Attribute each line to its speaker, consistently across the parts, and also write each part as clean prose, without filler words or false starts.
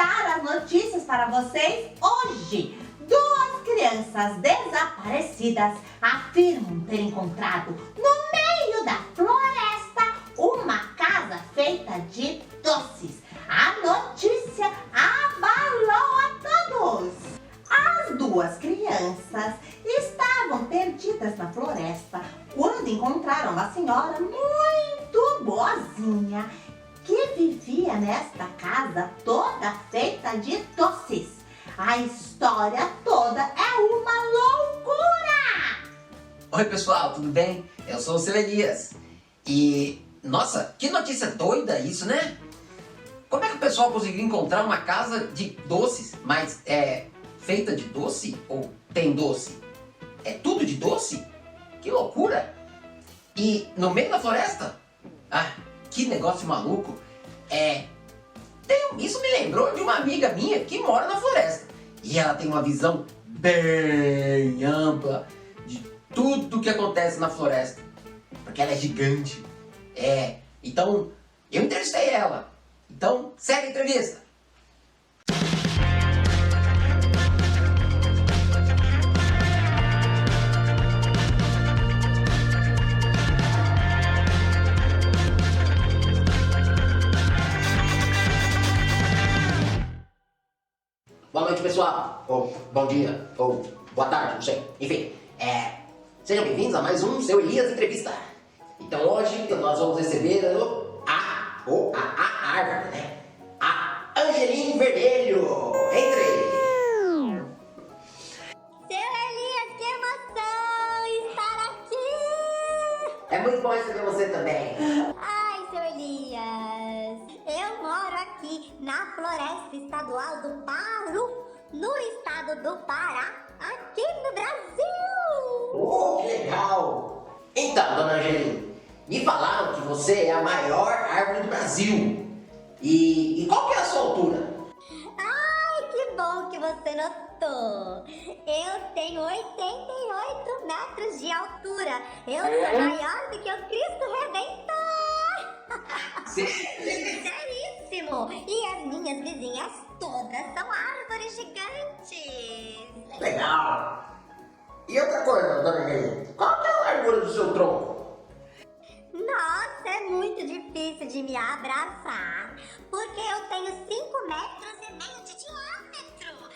Speaker 1: dar as notícias para vocês hoje. Duas crianças desaparecidas afirmam ter encontrado no meio da floresta uma casa feita de doces. A notícia abalou a todos. As duas crianças estavam perdidas na floresta quando encontraram uma senhora muito boazinha que vivia nesta casa toda feita de doces. A história toda é uma loucura!
Speaker 2: Oi pessoal, tudo bem? Eu sou o seu Elias. E, nossa, que notícia doida isso, né? Como é que o pessoal conseguiu encontrar uma casa de doces, mas é feita de doce ou tem doce? É tudo de doce? Que loucura! E no meio da floresta? Ah, que negócio maluco! Isso me lembrou de uma amiga minha que mora na floresta. E ela tem uma visão bem ampla de tudo que acontece na floresta. Porque ela é gigante. Então eu entrevistei ela. Então, segue a entrevista. Boa noite, pessoal. Ou bom dia, ou boa tarde, não sei. Enfim, sejam bem-vindos a mais um Seu Elias Entrevista. Então hoje nós vamos receber a árvore, né? A Angeline Vermelho. Entre!
Speaker 3: Seu Elias, que emoção estar aqui!
Speaker 2: É muito bom receber você também.
Speaker 3: Ai, seu Elias, eu moro aqui na Floresta Estadual do Paru, no estado do Pará, aqui no Brasil!
Speaker 2: Oh, que legal! Então, dona Angeline, me falaram que você é a maior árvore do Brasil. E qual que é a sua altura?
Speaker 3: Ai, que bom que você notou! Eu tenho 88 metros de altura. Eu sou maior do que o Cristo Redentor! Seríssimo! E as minhas vizinhas todas são árvores gigantes!
Speaker 2: Legal! E outra coisa, dona Angeline, qual que é a largura do seu tronco?
Speaker 3: Nossa, é muito difícil de me abraçar, porque eu tenho 5,5 metros de diâmetro.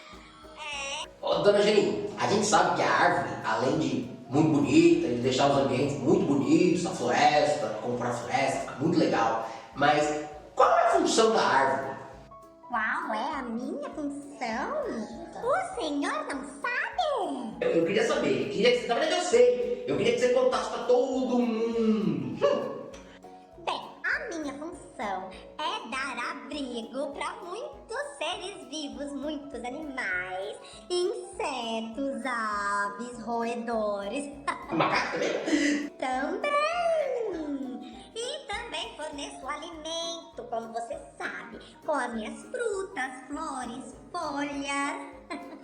Speaker 2: Ô, dona Angeline, a gente sabe que a árvore, além de muito bonita, de deixar os ambientes muito bonitos, a floresta, comprar floresta, fica muito legal. Mas qual é a função da árvore?
Speaker 3: Qual é a minha função? O senhor não sabe?
Speaker 2: Eu queria saber, na verdade eu sei. Eu queria que você contasse pra todo mundo.
Speaker 3: Bem, a minha função é dar abrigo para muitos seres vivos, muitos animais, insetos, aves, roedores.
Speaker 2: Macaco também?
Speaker 3: Também! E também forneço alimento, como você sabe, com as minhas frutas, flores, folhas.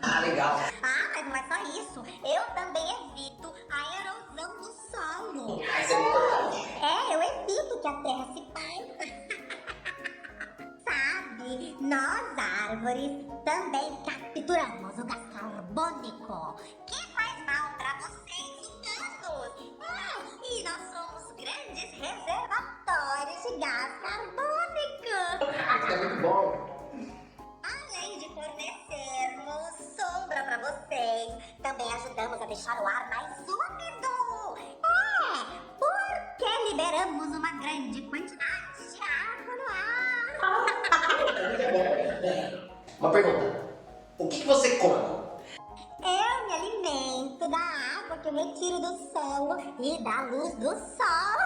Speaker 2: Ah, legal.
Speaker 3: Ah, mas não é só isso. Eu também evito a erosão do solo.
Speaker 2: Ah, isso é importante.
Speaker 3: Eu evito que a terra se parta. Sabe, nós árvores também capturamos o gás carbônico, que faz mal para vocês humanos. E nós somos grandes reservatórios de gás carbônico.
Speaker 2: Ah, é muito bom.
Speaker 3: Além de fornecermos sombra para vocês, também ajudamos a deixar o ar mais úmido. Porque liberamos uma grande quantidade de água no ar.
Speaker 2: Uma pergunta. O que você come?
Speaker 3: Eu me alimento da água que eu retiro do solo e da luz do sol.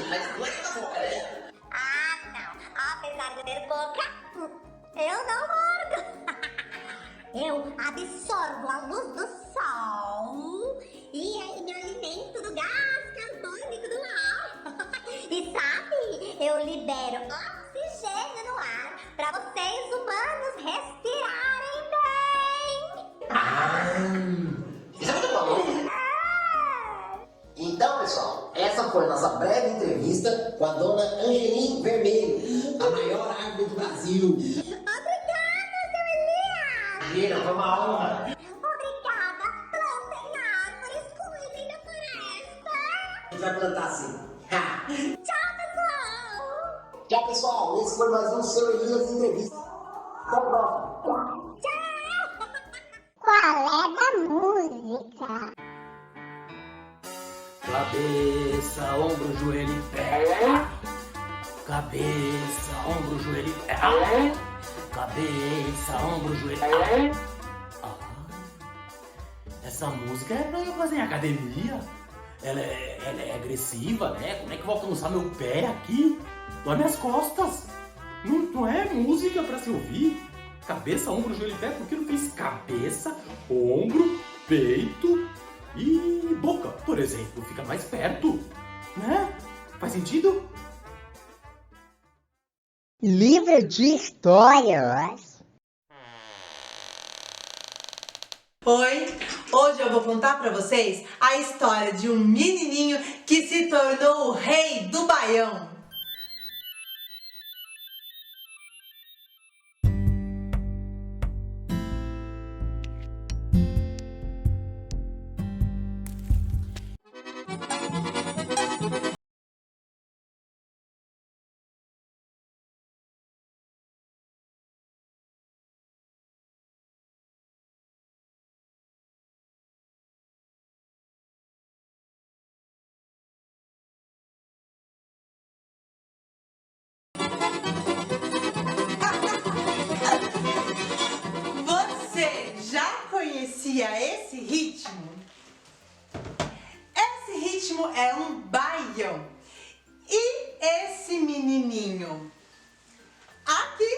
Speaker 2: Mas não é da boca, né?
Speaker 3: Ah, não. Apesar de ter boca, eu não mordo. Eu absorvo a luz do sol e aí me alimento do gás carbônico do ar. E sabe, eu libero oxigênio no ar para vocês humanos respirarem bem.
Speaker 2: Isso é muito bom. Então, pessoal, essa foi a nossa breve entrevista com a dona Angeline Vermelho,
Speaker 4: a maior árvore do Brasil.
Speaker 3: Obrigada, seu Elias!
Speaker 4: Vira, foi uma honra.
Speaker 3: Obrigada, plantem árvores, cuidem da floresta.
Speaker 4: A gente vai plantar sim. Ha.
Speaker 3: Tchau, pessoal!
Speaker 4: Tchau, pessoal. Esse foi mais um Seu Elias Entrevista. Até o próximo.
Speaker 3: Tchau! Qual é da música?
Speaker 5: Cabeça, ombro, joelho e pé. Cabeça, ombro, joelho e pé. Cabeça, ombro, joelho e pé. Essa música é pra eu fazer em academia. Ela é agressiva, né? Como é que eu vou alcançar meu pé aqui? Dói minhas costas. Não é música pra se ouvir. Cabeça, ombro, joelho e pé. Por que não fez cabeça, ombro, peito e boca, por exemplo? Fica mais perto, né? Faz sentido?
Speaker 6: Livro de histórias.
Speaker 1: Oi, hoje eu vou contar pra vocês a história de um menininho que se tornou o rei do Baião. Você já conhecia esse ritmo? Esse ritmo é um baião. E esse menininho aqui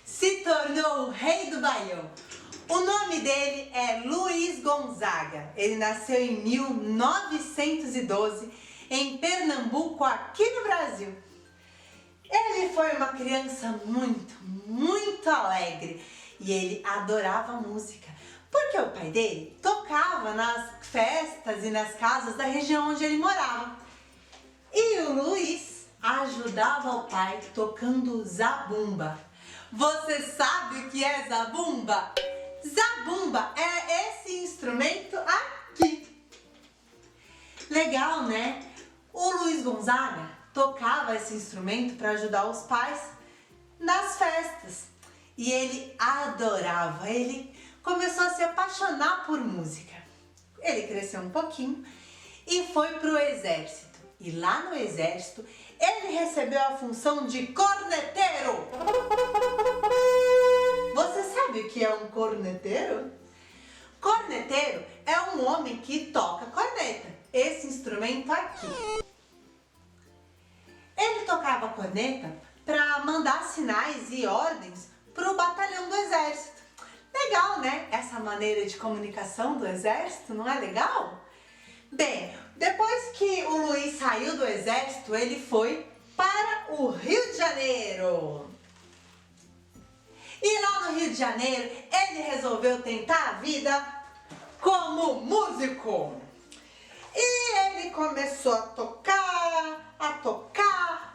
Speaker 1: se tornou o rei do baião. O nome dele é Luiz Gonzaga. Ele nasceu em 1912 em Pernambuco, aqui no Brasil. Ele foi uma criança muito alegre e ele adorava música, porque o pai dele tocava nas festas e nas casas da região onde ele morava. E o Luiz ajudava o pai tocando zabumba. Você sabe o que é zabumba? Zabumba é esse instrumento aqui. Legal, né? O Luiz Gonzaga tocava esse instrumento para ajudar os pais nas festas. E ele adorava, ele começou a se apaixonar por música. Ele cresceu um pouquinho e foi para o exército. E lá no exército, ele recebeu a função de corneteiro. Você sabe o que é um corneteiro? Corneteiro é um homem que toca corneta, esse instrumento aqui. Ele tocava a corneta para mandar sinais e ordens para o batalhão do exército. Legal, né? Essa maneira de comunicação do exército, não é legal? Bem, depois que o Luiz saiu do exército, ele foi para o Rio de Janeiro. E lá no Rio de Janeiro, ele resolveu tentar a vida como músico. E ele começou a tocar.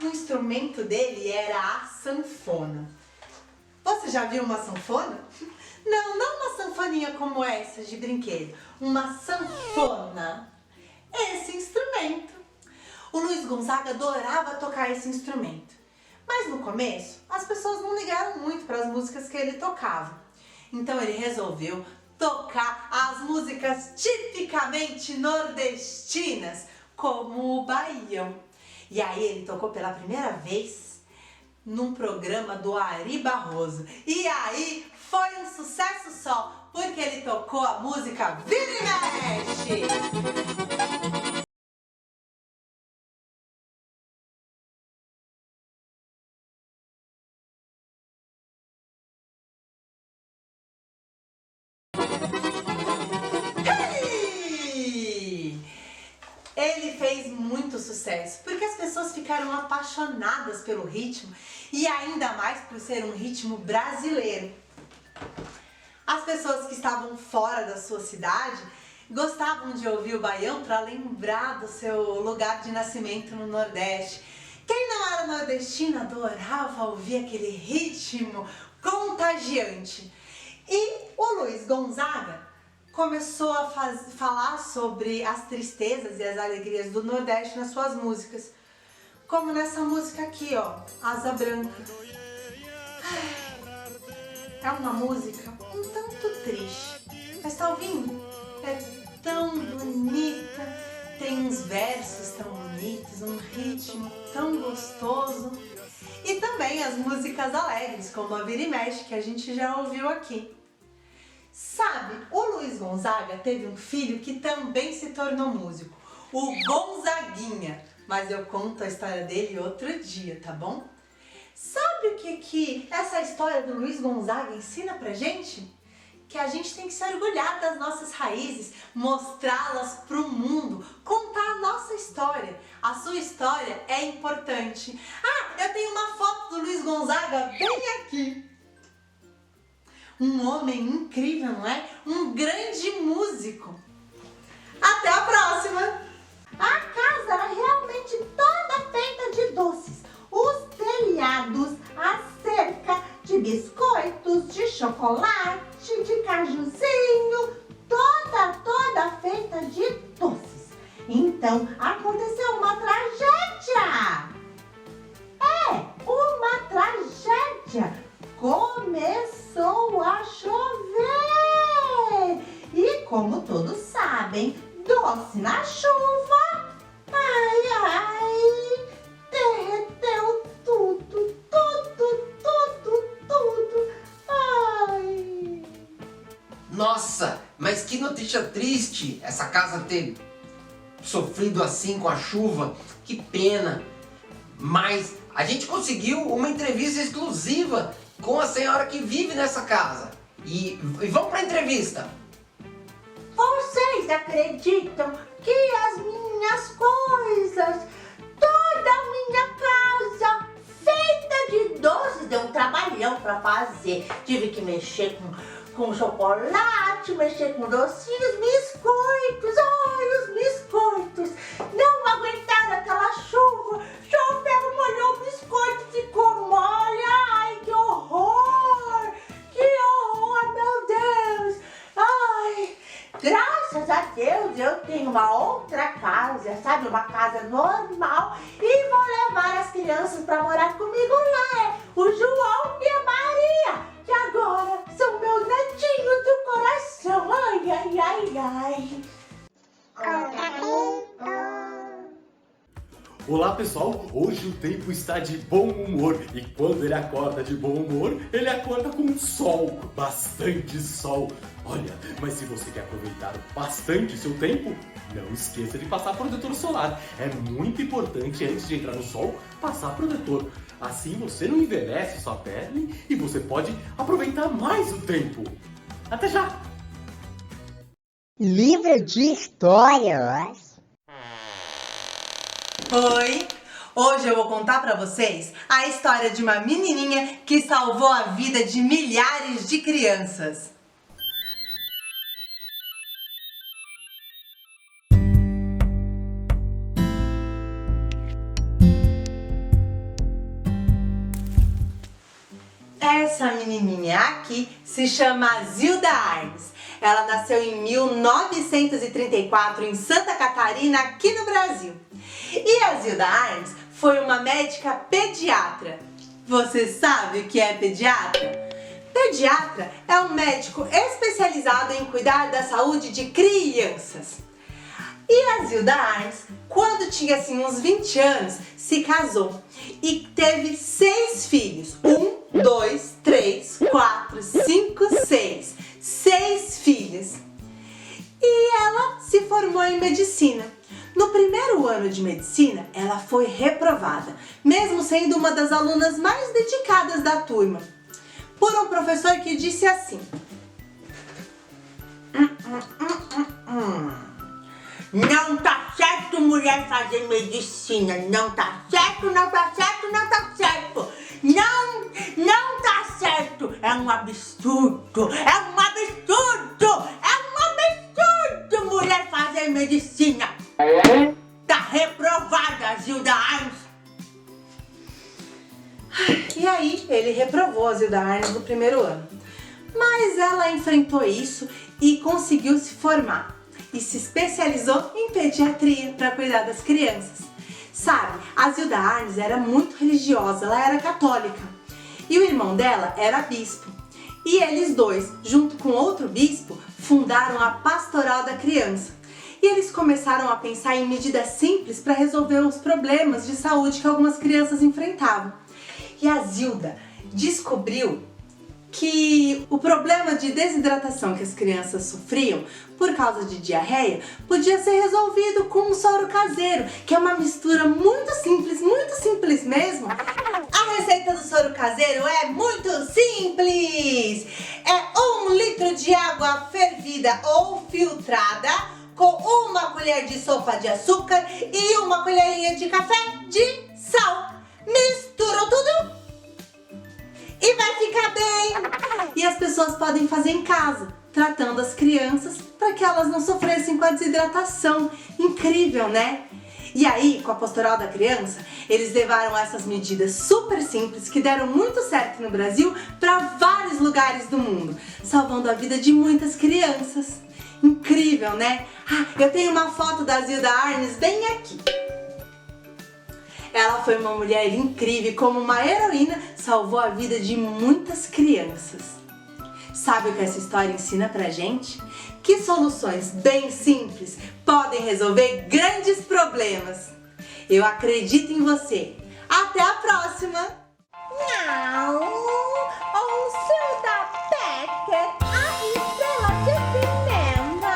Speaker 1: O instrumento dele era a sanfona. Você já viu uma sanfona? Não uma sanfoninha como essa de brinquedo. Uma sanfona. Esse instrumento. O Luiz Gonzaga adorava tocar esse instrumento. Mas no começo, as pessoas não ligaram muito para as músicas que ele tocava. Então ele resolveu tocar as músicas tipicamente nordestinas, como o baião. E aí ele tocou pela primeira vez num programa do Ari Barroso. E aí foi um sucesso só, porque ele tocou a música Vira e Mexe! Ele fez muito sucesso, porque as pessoas ficaram apaixonadas pelo ritmo e ainda mais por ser um ritmo brasileiro. As pessoas que estavam fora da sua cidade gostavam de ouvir o baião para lembrar do seu lugar de nascimento no Nordeste. Quem não era nordestino adorava ouvir aquele ritmo contagiante. E o Luiz Gonzaga começou a falar sobre as tristezas e as alegrias do Nordeste nas suas músicas. Como nessa música aqui, ó, Asa Branca. É uma música um tanto triste, mas tá ouvindo? É tão bonita, tem uns versos tão bonitos, um ritmo tão gostoso. E também as músicas alegres, como a Vira e Mexe, que a gente já ouviu aqui. Sabe, o Luiz Gonzaga teve um filho que também se tornou músico, o Gonzaguinha, mas eu conto a história dele outro dia, tá bom? Sabe o que essa história do Luiz Gonzaga ensina pra gente? Que a gente tem que se orgulhar das nossas raízes, mostrá-las pro mundo, contar a nossa história. A sua história é importante. Ah, eu tenho uma foto do Luiz Gonzaga bem aqui. Um homem incrível, não é? Um grande músico. Até a próxima!
Speaker 6: A casa era realmente toda feita de doces. Os telhados, a cerca de biscoitos, de chocolate, de cajuzinho, toda feita de doces. Então aconteceu uma tragédia. Uma tragédia. Começou a chover. E como todos sabem, doce na chuva, derreteu tudo. Ai.
Speaker 2: Nossa, mas que notícia triste essa casa ter sofrido assim com a chuva. Que pena. Mas a gente conseguiu uma entrevista exclusiva com a senhora que vive nessa casa. E vamos para a entrevista.
Speaker 6: Vocês acreditam que as minhas coisas, toda a minha casa, feita de doces, deu um trabalhão pra fazer. Tive que mexer com chocolate, mexer com docinhos, biscoitos. Ai, os biscoitos não aguentaram aquela chuva. Choveu, molhou o biscoito, ficou mole. Ai, que horror! Que horror, meu Deus! Ai, graças a Deus eu tenho uma outra casa, sabe? Uma casa normal. E vou levar as crianças pra morar comigo lá. O João e a Maria, que agora são meus netinhos do coração. Ai, ai, ai, ai.
Speaker 5: Olá pessoal, hoje o tempo está de bom humor e quando ele acorda de bom humor, ele acorda com sol, bastante sol. Olha, mas se você quer aproveitar bastante seu tempo, não esqueça de passar protetor solar. É muito importante antes de entrar no sol, passar protetor. Assim você não envelhece sua pele e você pode aproveitar mais o tempo. Até já!
Speaker 6: Livro de histórias.
Speaker 1: Oi! Hoje eu vou contar pra vocês a história de uma menininha que salvou a vida de milhares de crianças. Essa menininha aqui se chama Zilda Arnes. Ela nasceu em 1934 em Santa Catarina, aqui no Brasil. E a Zilda Arnes foi uma médica pediatra. Você sabe o que é pediatra? Pediatra é um médico especializado em cuidar da saúde de crianças. E a Zilda Arnes, quando tinha assim uns 20 anos, se casou e teve 6 filhos. 1, 2, 3, 4, 5, 6. 6 filhos. E ela se formou em medicina. No primeiro ano de medicina, ela foi reprovada, mesmo sendo uma das alunas mais dedicadas da turma, por um professor que disse assim:
Speaker 6: Não tá certo mulher fazer medicina. Não tá certo, não tá certo, não tá certo. Não tá certo. É um absurdo. É um absurdo. É um absurdo mulher fazer medicina. Tá reprovada, Zilda Arnes.
Speaker 1: E aí ele reprovou a Zilda Arnes no primeiro ano. Mas ela enfrentou isso e conseguiu se formar. E se especializou em pediatria para cuidar das crianças. Sabe, a Zilda Arnes era muito religiosa, ela era católica. E o irmão dela era bispo. E eles dois, junto com outro bispo, fundaram a Pastoral da Criança. E eles começaram a pensar em medidas simples para resolver os problemas de saúde que algumas crianças enfrentavam. E a Zilda descobriu que o problema de desidratação que as crianças sofriam por causa de diarreia podia ser resolvido com um soro caseiro, que é uma mistura muito simples mesmo. A receita do soro caseiro é muito simples! É 1 litro de água fervida ou filtrada com 1 colher de sopa de açúcar e 1 colherinha de café de sal. Misturou tudo e vai ficar bem! E as pessoas podem fazer em casa, tratando as crianças para que elas não sofressem com a desidratação. Incrível, né? E aí, com a Pastoral da Criança, eles levaram essas medidas super simples que deram muito certo no Brasil para vários lugares do mundo, salvando a vida de muitas crianças. Incrível, né? Ah, eu tenho uma foto da Zilda Arnes bem aqui. Ela foi uma mulher incrível e, como uma heroína, salvou a vida de muitas crianças. Sabe o que essa história ensina pra gente? Que soluções bem simples podem resolver grandes problemas. Eu acredito em você. Até a próxima!
Speaker 6: Não, o Zilda Pecker, a estrela de cinema.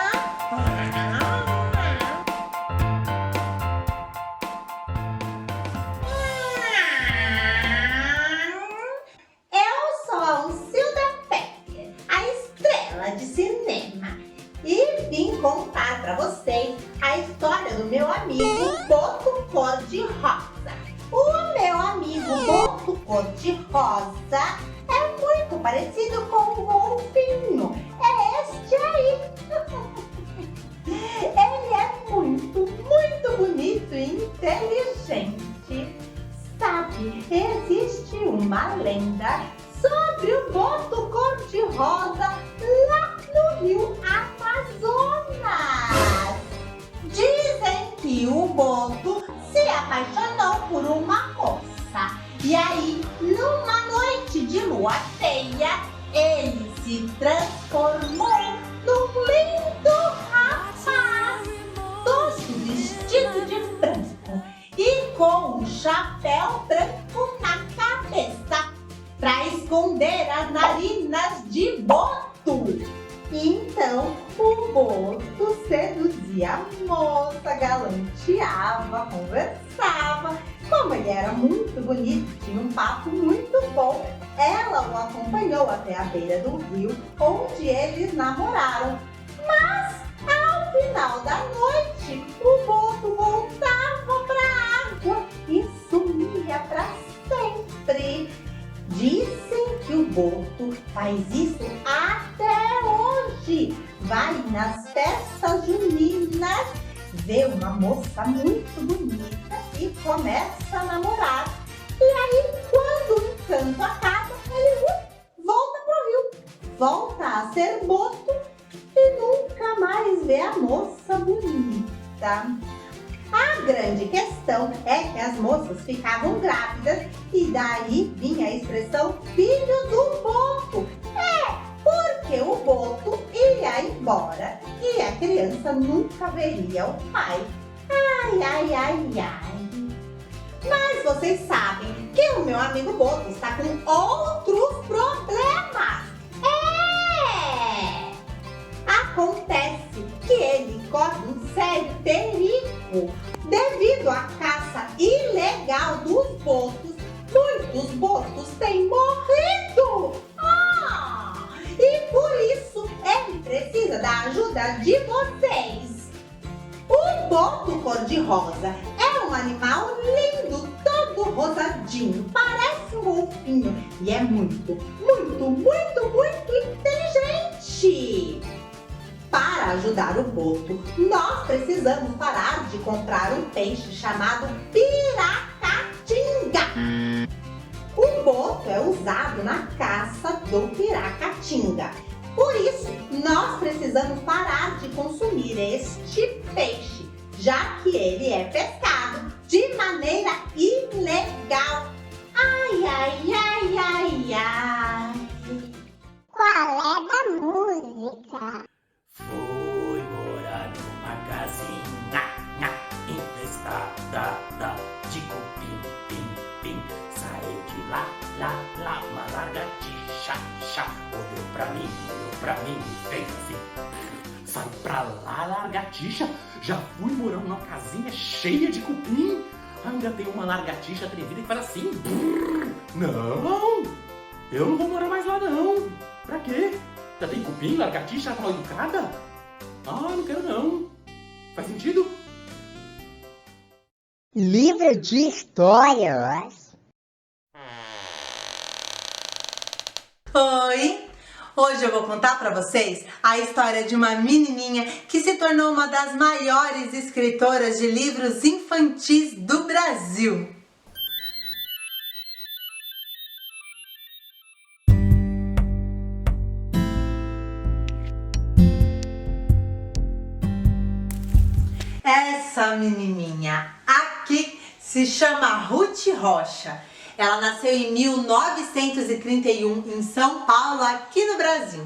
Speaker 6: Eu sou a Zilda Pecker, a estrela de cinema, e vim contar pra vocês a história do meu amigo Boto Cor-de-Rosa. O meu amigo Boto Cor-de-Rosa é muito parecido com o golfinho. É este aí. Ele é muito bonito e inteligente. Sabe, existe uma lenda sobre o Boto Cor-de-Rosa lá no Rio Amazonas. Dizem que o Boto se apaixonou por uma moça. E aí, numa noite de lua cheia, ele se transformou num lindo rapaz, todo vestido de branco e com um chapéu branco na cabeça, para esconder as narinas de Boto. Então o Boto seduzia a moça, galanteava, conversava. Como ele era muito bonito, tinha um papo muito bom, ela o acompanhou até a beira do rio, onde eles namoraram. Mas ao final da noite, o Boto voltava para a água e sumia para sempre. Dizem que o Boto faz isso até hoje. Vai nas festas juninas, vê uma moça muito bonita e começa a namorar. E aí, quando o encanto acaba, ele volta pro rio, volta a ser Boto e nunca mais vê a moça bonita. A grande questão é que as moças ficavam grávidas e daí vinha a expressão filho do Boto. Porque o Boto ia embora e a criança nunca veria o pai. Ai. Mas vocês sabem que o meu amigo Boto está com outros problemas. Acontece que ele corre um sério perigo. Devido à caça ilegal dos botos, muitos botos têm morrido. E por isso ele precisa da ajuda de vocês. O Boto Cor-de-Rosa é um animal lindo, todo rosadinho, parece um golfinho e é muito inteligente. Para ajudar o Boto, nós precisamos parar de comprar um peixe chamado piracatinga. O o boto é usado na caça do piracatinga. Por isso, nós precisamos parar de consumir este peixe, já que ele é pescado de maneira ilegal. Ai, ai, ai, ai, ai.
Speaker 3: Qual é da música?
Speaker 5: Fui morar numa casinha infestada de cupim, pim, pim. Saiu de lá, uma lagartixa, olhou pra mim e fez assim. Sai pra lá, lagartixa, já fui morar numa casinha cheia de cupim. Ainda tem uma lagartixa atrevida que faz assim. Não, eu não vou morar mais lá não. Pra quê? Já tem cupim, lagartixa, tá mal educada? Ah, não quero não. Faz sentido?
Speaker 3: Livro de histórias.
Speaker 1: Oi! Hoje eu vou contar pra vocês a história de uma menininha que se tornou uma das maiores escritoras de livros infantis do Brasil. Essa menininha aqui se chama Ruth Rocha. Ela nasceu em 1931 em São Paulo, aqui no Brasil.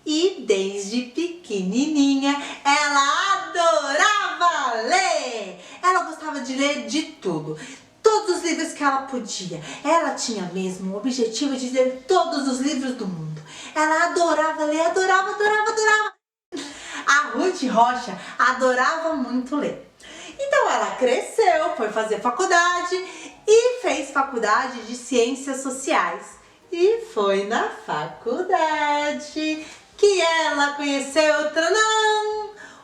Speaker 1: E desde pequenininha ela adorava ler. Ela gostava de ler de tudo. Todos os livros que ela podia. Ela tinha mesmo o objetivo de ler todos os livros do mundo. Ela adorava ler, adorava. A Ruth Rocha adorava muito ler. Então ela cresceu, foi fazer faculdade e fez faculdade de Ciências Sociais. E foi na faculdade que ela conheceu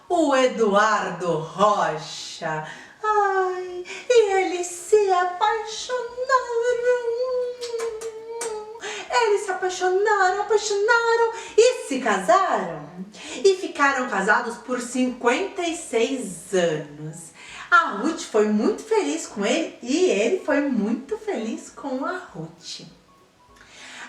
Speaker 1: o Eduardo Rocha. Ai, e eles se apaixonaram. Eles se apaixonaram e se casaram. E ficaram casados por 56 anos. A Ruth foi muito feliz com ele e ele foi muito feliz com a Ruth.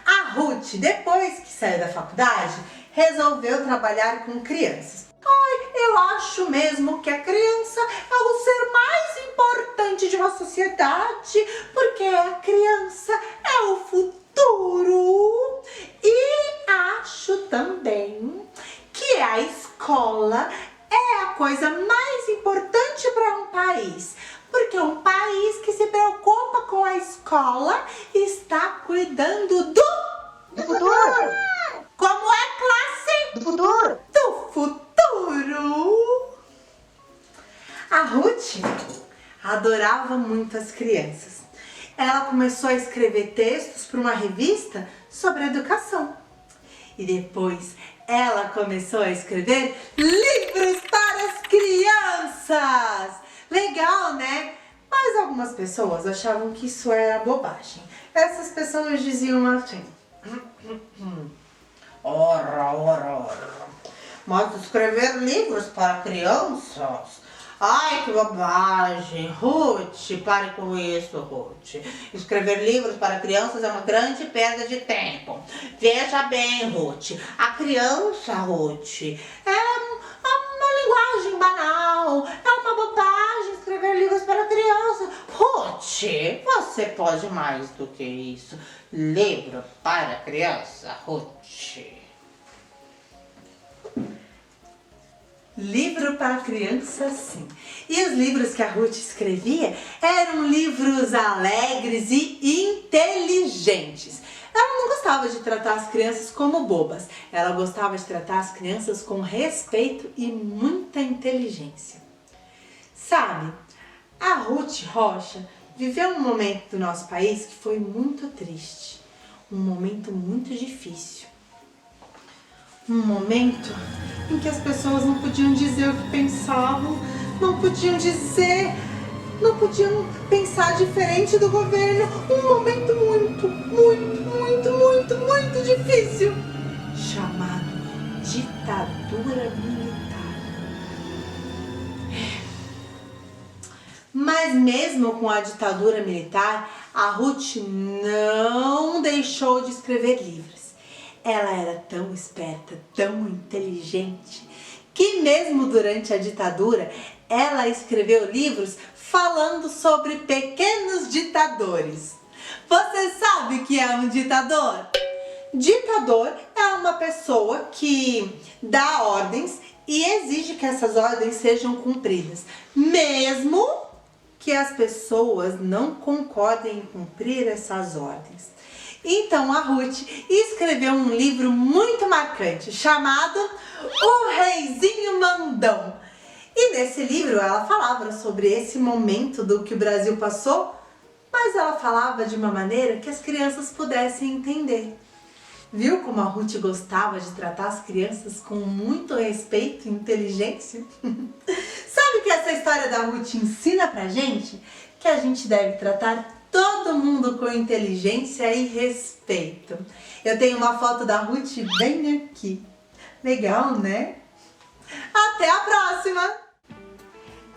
Speaker 1: A Ruth, depois que saiu da faculdade, resolveu trabalhar com crianças. Ai, eu acho mesmo que a criança é o ser mais importante de uma sociedade, porque a criança é o futuro. E acho também que a escola é a coisa mais importante para um país. Porque um país que se preocupa com a escola está cuidando do
Speaker 3: futuro.
Speaker 1: Como é classe?
Speaker 3: Do futuro.
Speaker 1: Do futuro. A Ruth adorava muito as crianças. Ela começou a escrever textos para uma revista sobre educação. E depois ela começou a escrever livros para as crianças. Legal, né? Mas algumas pessoas achavam que isso era bobagem. Essas pessoas diziam assim: ora. Mas escrever livros para crianças? Ai, que bobagem. Ruth, pare com isso, Ruth. Escrever livros para crianças é uma grande perda de tempo. Veja bem, Ruth. A criança, Ruth, é uma linguagem banal. É uma bobagem escrever livros para criança. Ruth, você pode mais do que isso. Livro para criança, Ruth. Livro para criança, sim. E os livros que a Ruth escrevia eram livros alegres e inteligentes. Ela não gostava de tratar as crianças como bobas. Ela gostava de tratar as crianças com respeito e muita inteligência. Sabe, a Ruth Rocha viveu um momento do nosso país que foi muito triste. Um momento muito difícil. Um momento em que as pessoas não podiam dizer o que pensavam, não podiam pensar diferente do governo. Um momento muito difícil, chamado ditadura militar. Mas mesmo com a ditadura militar, A Ruth não deixou de escrever livros. Ela era tão esperta, tão inteligente, que mesmo durante a ditadura, ela escreveu livros falando sobre pequenos ditadores. Você sabe o que é um ditador? Ditador é uma pessoa que dá ordens e exige que essas ordens sejam cumpridas, mesmo que as pessoas não concordem em cumprir essas ordens. Então a Ruth escreveu um livro muito marcante chamado O Reizinho Mandão. E nesse livro ela falava sobre esse momento do que o Brasil passou, mas ela falava de uma maneira que as crianças pudessem entender. Viu como a Ruth gostava de tratar as crianças com muito respeito e inteligência? Sabe o que essa história da Ruth ensina pra gente? Que a gente deve tratar todo mundo com inteligência e respeito. Eu tenho uma foto da Ruth bem aqui. Legal, né? Até a próxima!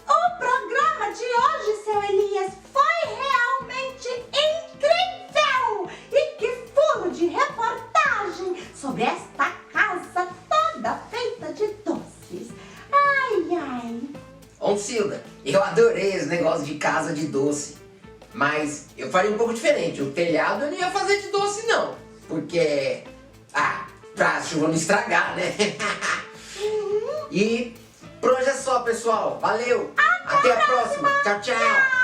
Speaker 6: O programa de hoje, seu Elias, foi realmente incrível! E que furo de reportagem sobre esta casa toda feita de doces. Ai, ai.
Speaker 2: Cilda, eu adorei esse negócio de casa de doce. Mas eu faria um pouco diferente. O telhado eu não ia fazer de doce, não. Porque, pra chuva não estragar, né? E por hoje é só, pessoal. Valeu! Até a próxima. Tchau, tchau!